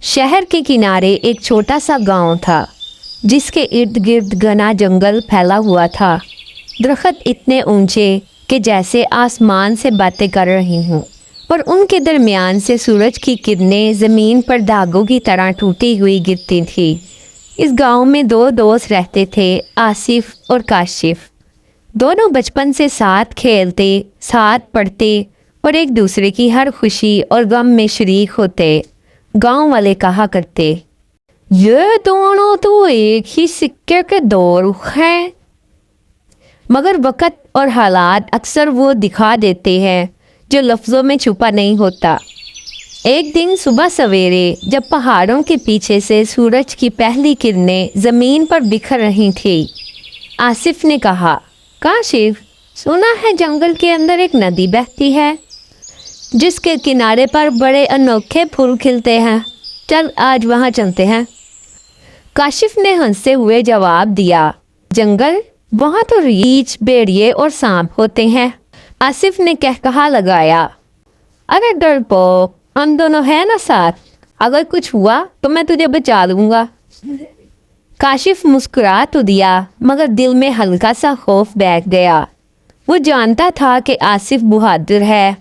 शहर के किनारे एक छोटा सा गांव था जिसके इर्द गिर्द घना जंगल फैला हुआ था। दरख्त इतने ऊंचे कि जैसे आसमान से बातें कर रही हूँ, और उनके दरमियान से सूरज की किरणें ज़मीन पर धागों की तरह टूटी हुई गिरती थी। इस गांव में दो दोस्त रहते थे, आसिफ और काशिफ। दोनों बचपन से साथ खेलते, साथ पढ़ते और एक दूसरे की हर खुशी और गम में शरीक होते। गांव वाले कहा करते, ये दोनों तो एक ही सिक्के के दो रुख हैं। मगर वक़्त और हालात अक्सर वो दिखा देते हैं जो लफ्ज़ों में छुपा नहीं होता। एक दिन सुबह सवेरे जब पहाड़ों के पीछे से सूरज की पहली किरणें ज़मीन पर बिखर रही थी, आसिफ ने कहा, काशिफ, सुना है जंगल के अंदर एक नदी बहती है जिसके किनारे पर बड़े अनोखे फूल खिलते हैं। चल आज वहाँ चलते हैं। काशिफ ने हंसते हुए जवाब दिया, जंगल? वहाँ तो रीछ, भेड़िए और सांप होते हैं। आसिफ ने कहकहा लगाया, अरे डरपोक, हम दोनों हैं ना साथ, अगर कुछ हुआ तो मैं तुझे बचा लूँगा। काशिफ मुस्कुरा तो दिया, मगर दिल में हल्का सा खौफ बैठ गया। वो जानता था कि आसिफ बहादुर है,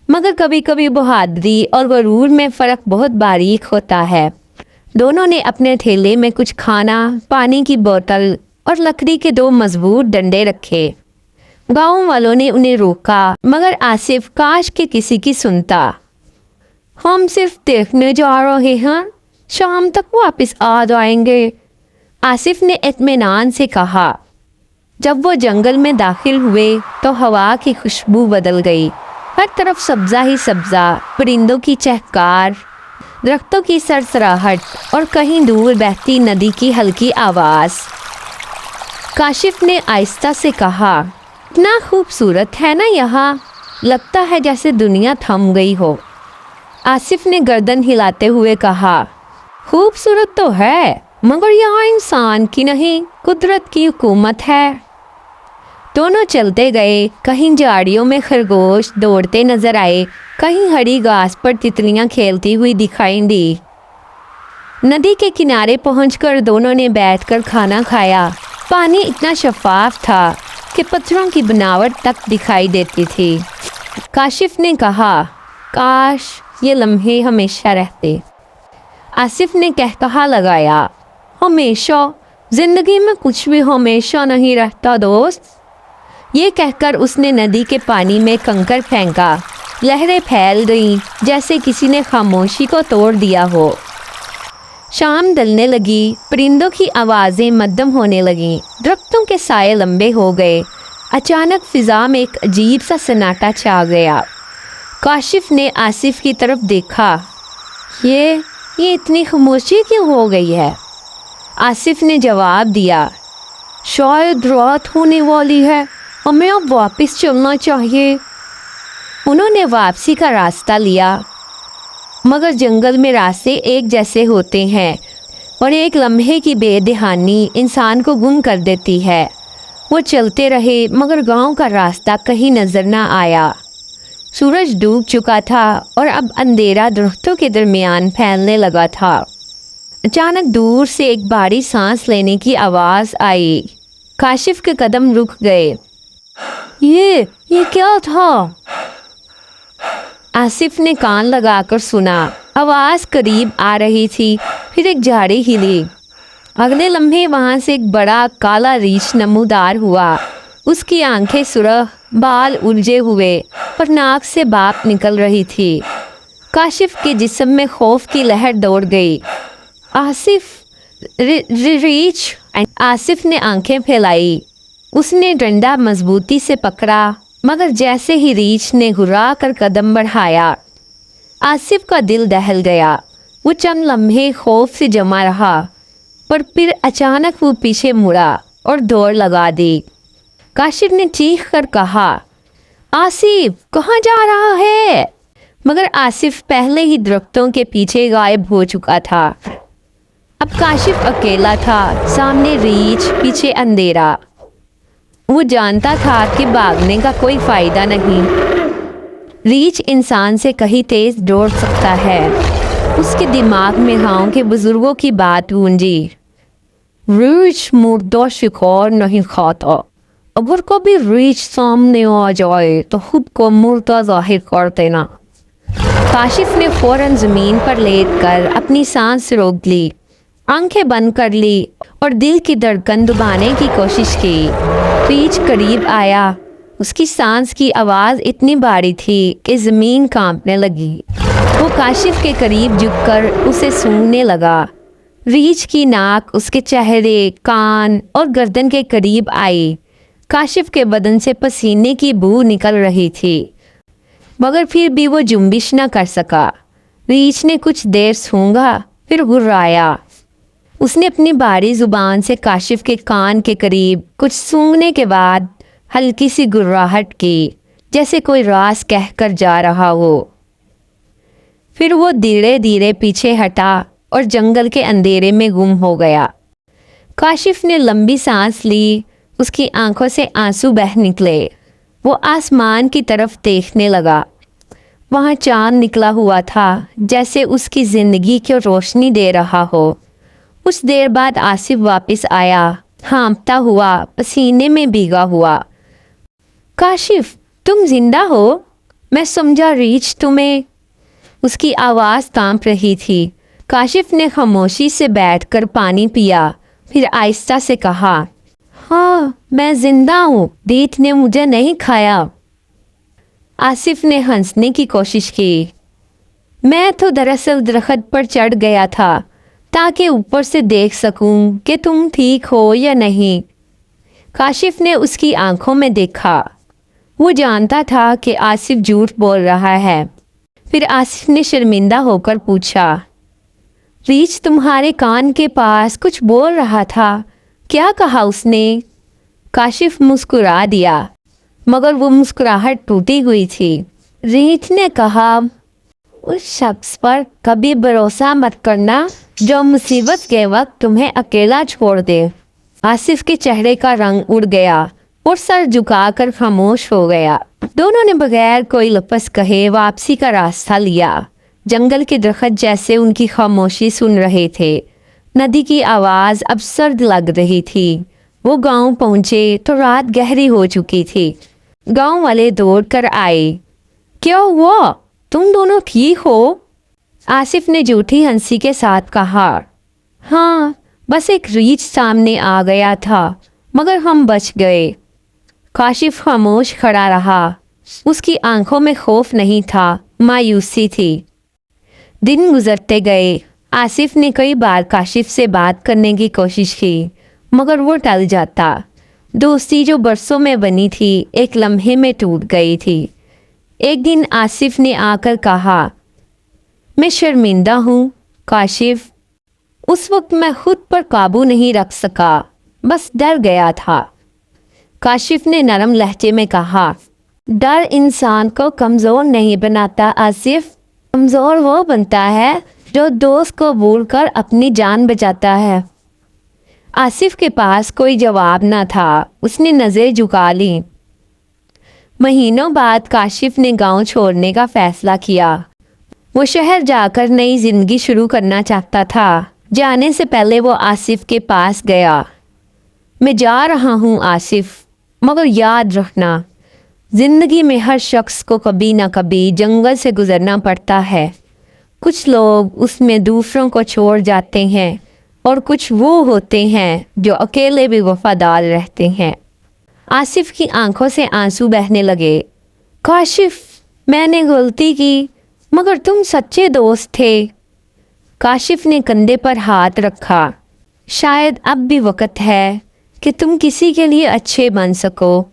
मगर कभी कभी बहादुरी और गरूर में फ़र्क बहुत बारीक होता है। दोनों ने अपने थैले में कुछ खाना, पानी की बोतल और लकड़ी के दो मजबूत डंडे रखे। गांव वालों ने उन्हें रोका, मगर आसिफ काश के किसी की सुनता। हम सिर्फ देखने जा रहे हैं, शाम तक वापस आ जाएंगे, आसिफ ने इत्मीनान से कहा। जब वो जंगल में दाखिल हुए तो हवा की खुशबू बदल गई। हर तरफ सब्ज़ा ही सब्ज़ा, परिंदों की चहकार, दरख्तों की सरसराहट और कहीं दूर बहती नदी की हल्की आवाज़। काशिफ ने आहिस्ता से कहा, इतना खूबसूरत है ना यहाँ, लगता है जैसे दुनिया थम गई हो। आसिफ ने गर्दन हिलाते हुए कहा, खूबसूरत तो है, मगर यहाँ इंसान की नहीं, कुदरत की हुकूमत है। दोनों चलते गए। कहीं झाड़ियों में खरगोश दौड़ते नजर आए, कहीं हरी घास पर तितलियां खेलती हुई दिखाई दी। नदी के किनारे पहुंचकर दोनों ने बैठकर खाना खाया। पानी इतना शफाफ था कि पत्थरों की बनावट तक दिखाई देती थी। काशिफ ने कहा, काश ये लम्हे हमेशा रहते। आसिफ ने कहकहा लगाया, हमेशा? जिंदगी में कुछ भी हमेशा नहीं रहता दोस्त। ये कहकर उसने नदी के पानी में कंकर फेंका। लहरें फैल गईं जैसे किसी ने खामोशी को तोड़ दिया हो। शाम ढलने लगी, परिंदों की आवाज़ें मद्धम होने लगीं, दरख्तों के साए लंबे हो गए। अचानक फिज़ा में एक अजीब सा सन्नाटा छा गया। काशिफ ने आसिफ की तरफ देखा। ये इतनी खामोशी क्यों हो गई है? आसिफ ने जवाब दिया, शायद रात होने वाली है, हमें अब वापस चलना चाहिए। उन्होंने वापसी का रास्ता लिया, मगर जंगल में रास्ते एक जैसे होते हैं और एक लम्हे की बेदहानी इंसान को गुम कर देती है। वो चलते रहे, मगर गांव का रास्ता कहीं नजर न आया। सूरज डूब चुका था और अब अंधेरा दरख्तों के दरमियान फैलने लगा था। अचानक दूर से एक भारी सांस लेने की आवाज़ आई। काशिफ के कदम रुक गए। ये क्या था? आसिफ ने कान लगाकर सुना। आवाज़ करीब आ रही थी, फिर एक झाड़ी हिली। अगले लम्हे वहाँ से एक बड़ा काला रीछ नमूदार हुआ। उसकी आंखें सुरख, बाल उलझे हुए और नाक से भाप निकल रही थी। काशिफ के जिस्म में खौफ की लहर दौड़ गई। आसिफ, रीछ! आसिफ ने आंखें फैलाई। उसने डंडा मजबूती से पकड़ा, मगर जैसे ही रीछ ने घुरा कर कदम बढ़ाया, आसिफ का दिल दहल गया। वो चंद लम्हे खौफ से जमा रहा, पर फिर अचानक वो पीछे मुड़ा और दौड़ लगा दी। काशिफ ने चीख कर कहा, आसिफ, कहाँ जा रहा है? मगर आसिफ पहले ही दरख्तों के पीछे गायब हो चुका था। अब काशिफ अकेला था, सामने रीछ, पीछे अंधेरा। वो जानता था कि भागने का कोई फ़ायदा नहीं। रीछ इंसान से कहीं तेज़ दौड़ सकता है, उसके दिमाग में गांव के बुजुर्गों की बात गूंजी। रीछ मुर्दा शिकार नहीं खाता, अगर कभी रीछ सामने आ जाए तो खुद को मुर्दा जाहिर कर देना। काशिफ ने फौरन जमीन पर लेटकर अपनी सांस रोक ली, आंखें बंद कर ली और दिल की धड़कन दबाने की कोशिश की। रीछ करीब आया। उसकी सांस की आवाज़ इतनी भारी थी कि ज़मीन कांपने लगी। वो काशिफ के करीब झुककर उसे सूंघने लगा। रीछ की नाक उसके चेहरे, कान और गर्दन के करीब आई। काशिफ के बदन से पसीने की बू निकल रही थी, मगर फिर भी वो जुम्बिश न कर सका। रीछ ने कुछ देर सूंघा, फिर गुर्राया। उसने अपनी भारी जुबान से काशिफ के कान के करीब कुछ सूंघने के बाद हल्की सी गुर्राहट की, जैसे कोई राज कहकर जा रहा हो। फिर वो धीरे धीरे पीछे हटा और जंगल के अंधेरे में गुम हो गया। काशिफ ने लंबी सांस ली। उसकी आंखों से आंसू बह निकले। वो आसमान की तरफ देखने लगा। वहाँ चांद निकला हुआ था, जैसे उसकी ज़िंदगी को रोशनी दे रहा हो। कुछ देर बाद आसिफ वापस आया, हाँफता हुआ, पसीने में भीगा हुआ। काशिफ, तुम जिंदा हो? मैं समझा रीछ तुम्हें। उसकी आवाज़ कांप रही थी। काशिफ ने खामोशी से बैठकर पानी पिया, फिर आहिस्ता से कहा, हाँ मैं जिंदा हूँ, रीछ ने मुझे नहीं खाया। आसिफ ने हंसने की कोशिश की। मैं तो दरअसल दरख्त पर चढ़ गया था ताकि ऊपर से देख सकूं कि तुम ठीक हो या नहीं। काशिफ ने उसकी आंखों में देखा। वो जानता था कि आसिफ झूठ बोल रहा है। फिर आसिफ ने शर्मिंदा होकर पूछा, रीछ तुम्हारे कान के पास कुछ बोल रहा था, क्या कहा उसने? काशिफ मुस्कुरा दिया, मगर वो मुस्कुराहट टूटी हुई थी। रीछ ने कहा, उस शख्स पर कभी भरोसा मत करना जो मुसीबत के वक्त तुम्हें अकेला छोड़ दे। आसिफ के चेहरे का रंग उड़ गया और सर झुकाकर खामोश हो गया। दोनों ने बगैर कोई लफ्ज़ कहे वापसी का रास्ता लिया। जंगल के दरख्त जैसे उनकी खामोशी सुन रहे थे। नदी की आवाज़ अब सर्द लग रही थी। वो गांव पहुंचे तो रात गहरी हो चुकी थी। गांव वाले दौड़ कर आए। क्या हुआ? तुम दोनों ठीक हो? आसिफ ने झूठी हंसी के साथ कहा, हाँ बस एक रीछ सामने आ गया था, मगर हम बच गए। काशिफ खामोश खड़ा रहा। उसकी आंखों में खौफ नहीं था, मायूसी थी। दिन गुजरते गए। आसिफ ने कई बार काशिफ से बात करने की कोशिश की, मगर वो टल जाता। दोस्ती जो बरसों में बनी थी, एक लम्हे में टूट गई थी। एक दिन आसिफ ने आकर कहा, मैं शर्मिंदा हूँ काशिफ। उस वक्त मैं खुद पर काबू नहीं रख सका, बस डर गया था। काशिफ ने नरम लहजे में कहा, डर इंसान को कमज़ोर नहीं बनाता आसिफ, कमज़ोर वो बनता है जो दोस्त को भूलकर अपनी जान बचाता है। आसिफ के पास कोई जवाब न था। उसने नज़रें झुका ली। महीनों बाद काशिफ ने गांव छोड़ने का फैसला किया। वो शहर जाकर नई ज़िंदगी शुरू करना चाहता था। जाने से पहले वो आसिफ के पास गया। मैं जा रहा हूँ आसिफ, मगर याद रखना, ज़िंदगी में हर शख्स को कभी ना कभी जंगल से गुज़रना पड़ता है। कुछ लोग उसमें दूसरों को छोड़ जाते हैं और कुछ वो होते हैं जो अकेले भी वफादार रहते हैं। आसिफ की आंखों से आंसू बहने लगे। काशिफ, मैंने गलती की, मगर तुम सच्चे दोस्त थे। काशिफ ने कंधे पर हाथ रखा। शायद अब भी वक्त है कि तुम किसी के लिए अच्छे बन सको।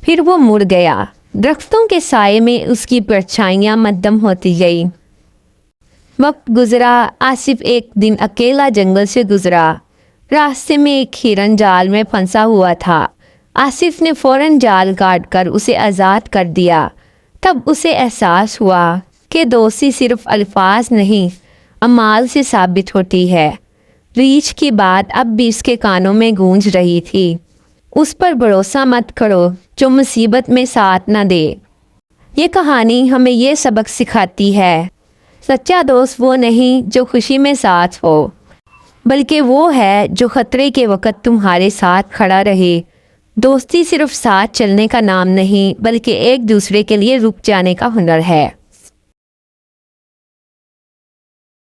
फिर वो मुड़ गया। दरख्तों के साए में उसकी परछाइयाँ मध्यम होती गई। वक्त गुजरा। आसिफ एक दिन अकेला जंगल से गुजरा। रास्ते में एक हिरन जाल में फंसा हुआ था। आसिफ ने फ़ौरन जाल काटकर उसे आज़ाद कर दिया। तब उसे एहसास हुआ कि दोस्ती सिर्फ अल्फाज नहीं, अमाल से साबित होती है। रीछ की बात अब भी उसके कानों में गूंज रही थी। उस पर भरोसा मत करो जो मुसीबत में साथ न दे। ये कहानी हमें ये सबक सिखाती है, सच्चा दोस्त वो नहीं जो खुशी में साथ हो, बल्कि वो है जो खतरे के वक्त तुम्हारे साथ खड़ा रहे। दोस्ती सिर्फ साथ चलने का नाम नहीं, बल्कि एक दूसरे के लिए रुक जाने का हुनर है।